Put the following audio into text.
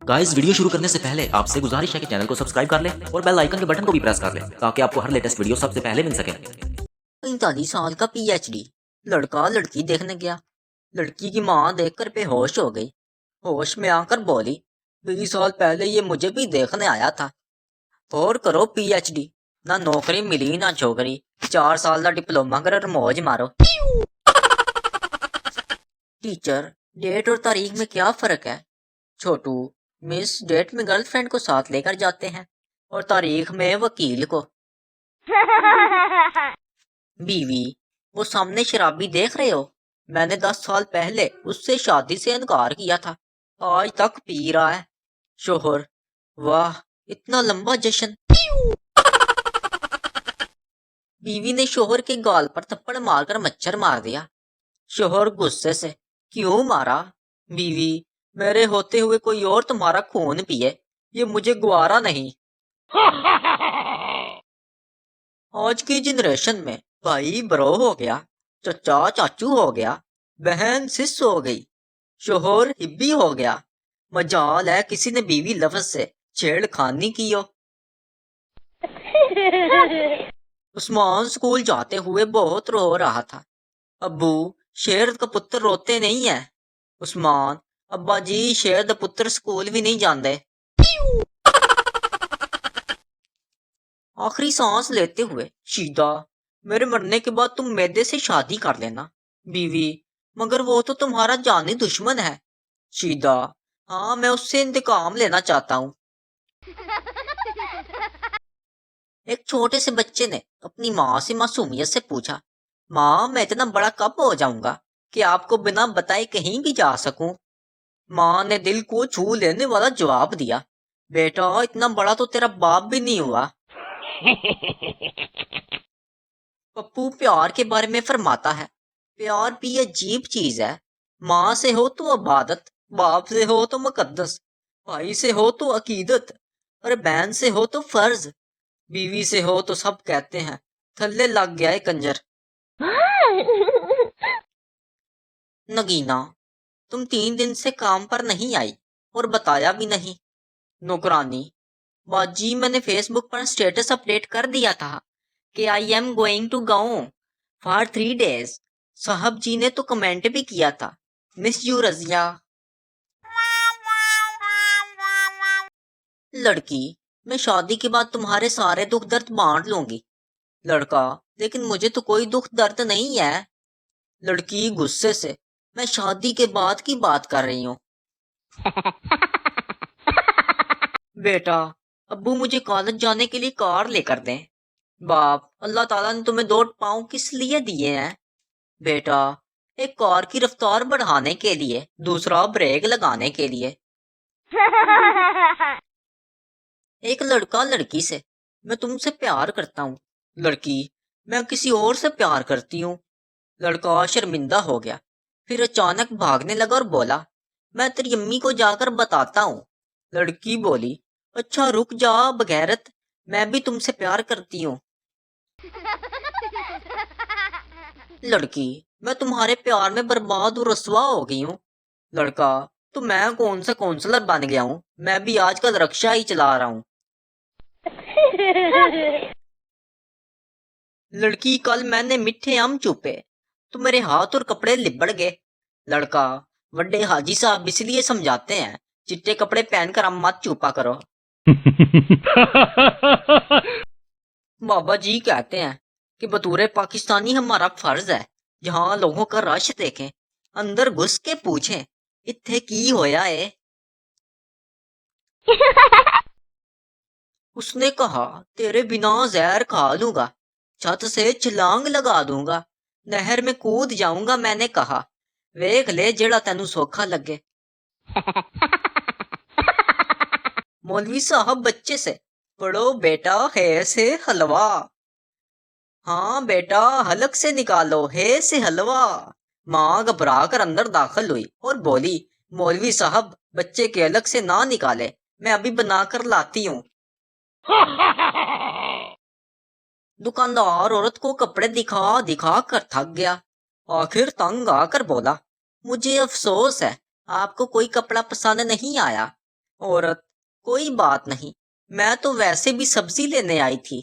Guys video शुरू करने से पहले आपसे गुजारिश है कि चैनल को सब्सक्राइब कर लें और बेल आइकन के बटन को भी प्रेस कर लें ताकि आपको हर लेटेस्ट वीडियो सबसे पहले मिल सके। 45 साल का पीएचडी लड़का लड़की देखने गया। लड़की की माँ देखकर बेहोश हो गई। होश में आकर बोली, 20 साल पहले ये मुझे भी देखने आया था। और करो पीएचडी, ना नौकरी मिली ना छोकरी, 4 साल का डिप्लोमा कर मौज मारो। टीचर, डेट और तारीख में क्या फर्क है? छोटू, मिस डेट में गर्लफ्रेंड को साथ लेकर जाते हैं और तारीख में वकील को। बीवी, वो सामने शराबी देख रहे हो? मैंने 10 साल पहले उससे शादी से इनकार किया था, आज तक पी रहा है। शोहर, वाह इतना लंबा जश्न। बीवी ने शोहर के गाल पर थप्पड़ मारकर मच्छर मार दिया। शोहर गुस्से से, क्यों मारा? बीवी, मेरे होते हुए कोई और तुम्हारा खून पिए, ये मुझे गवारा नहीं। आज की जनरेशन में भाई ब्रो हो गया, चचा चाचू हो गया, बहन सिस हो गई, शोहर हिब्बी हो गया। मजाल है किसी ने बीवी लफ्ज से छेड़खानी की हो। उस्मान स्कूल जाते हुए बहुत रो रहा था। अब्बू, शेर का पुत्र रोते नहीं है। उस्मान, अब्बा जी शेर दा पुत्र स्कूल भी नहीं जाते। आखिरी सांस लेते हुए, शीदा, मेरे मरने के बाद तुम मैदे से शादी कर लेना। बीवी, मगर वो तो तुम्हारा जानी दुश्मन है। शीदा, हाँ मैं उससे इंतकाम लेना चाहता हूँ। एक छोटे से बच्चे ने अपनी माँ से मासूमियत से पूछा, माँ मैं इतना बड़ा कब हो जाऊंगा कि आपको बिना बताए कहीं भी जा सकूं? माँ ने दिल को छू लेने वाला जवाब दिया, बेटा इतना बड़ा तो तेरा बाप भी नहीं हुआ। पप्पू प्यार के बारे में फरमाता है, प्यार भी अजीब चीज है। माँ से हो तो इबादत, बाप से हो तो मुकद्दस, भाई से हो तो अकीदत, और बहन से हो तो फर्ज, बीवी से हो तो सब कहते हैं थल्ले लग गया है कंजर। नगीना, तुम 3 दिन से काम पर नहीं आई और बताया भी नहीं। नौकरानी, बाजी मैंने फेसबुक पर स्टेटस अपडेट कर दिया था कि आई एम गोइंग टू गाँव फॉर 3 days। साहब जी ने तो कमेंट भी किया था, मिस यू रजिया। लड़की, मैं शादी के बाद तुम्हारे सारे दुख दर्द बांट लूंगी। लड़का, लेकिन मुझे तो कोई दुख दर्द नहीं है। लड़की गुस्से से, मैं शादी के बाद की बात कर रही हूँ। बेटा, अब्बू मुझे कॉलेज जाने के लिए कार लेकर दें। बाप, अल्लाह ताला ने तुम्हें 2 पाँव किस लिए दिए हैं? बेटा, एक कार की रफ्तार बढ़ाने के लिए, दूसरा ब्रेक लगाने के लिए। एक लड़का लड़की से, मैं तुमसे प्यार करता हूँ। लड़की, मैं किसी और से प्यार करती हूँ। लड़का शर्मिंदा हो गया, फिर अचानक भागने लगा और बोला, मैं तेरी अम्मी को जाकर बताता हूँ। लड़की बोली, अच्छा रुक जा बगैरत, मैं भी तुमसे प्यार करती हूँ। लड़की, मैं तुम्हारे प्यार में बर्बाद और रसवा हो गई हूँ। लड़का, तो मैं कौन सा काउंसलर बन गया हूँ, मैं भी आजकल रिक्शा ही चला रहा हूँ। लड़की, कल मैंने मीठे आम चूपे तो मेरे हाथ और कपड़े लिबड़ गए। लड़का, बड़े हाजी साहब इसलिए समझाते हैं चिट्टे कपड़े पहनकर आम मत चूपा करो। बाबा जी कहते हैं कि बतूरे पाकिस्तानी हमारा फर्ज है, जहाँ लोगों का रश देखें अंदर घुस के पूछें इत्थे की होया है। उसने कहा, तेरे बिना जहर खा लूंगा, छत से छलांग लगा दूंगा, नहर में कूद जाऊंगा। मैंने कहा, वेख ले जेड़ा तेनू सौखा लगे। मौलवी साहब बच्चे से, पढ़ो बेटा है से हलवा। हाँ बेटा, हलक से निकालो है से हलवा। माँ घबरा कर अंदर दाखिल हुई और बोली, मौलवी साहब बच्चे के अलग से ना निकाले, मैं अभी बनाकर लाती हूँ। दुकानदार औरत को कपड़े दिखा दिखा कर थक गया, आखिर तंग आकर बोला, मुझे अफसोस है आपको कोई कपड़ा पसंद नहीं आया, عورت: کوئی بات نہیں، میں تو ویسے بھی سبزی لینے آئی تھی۔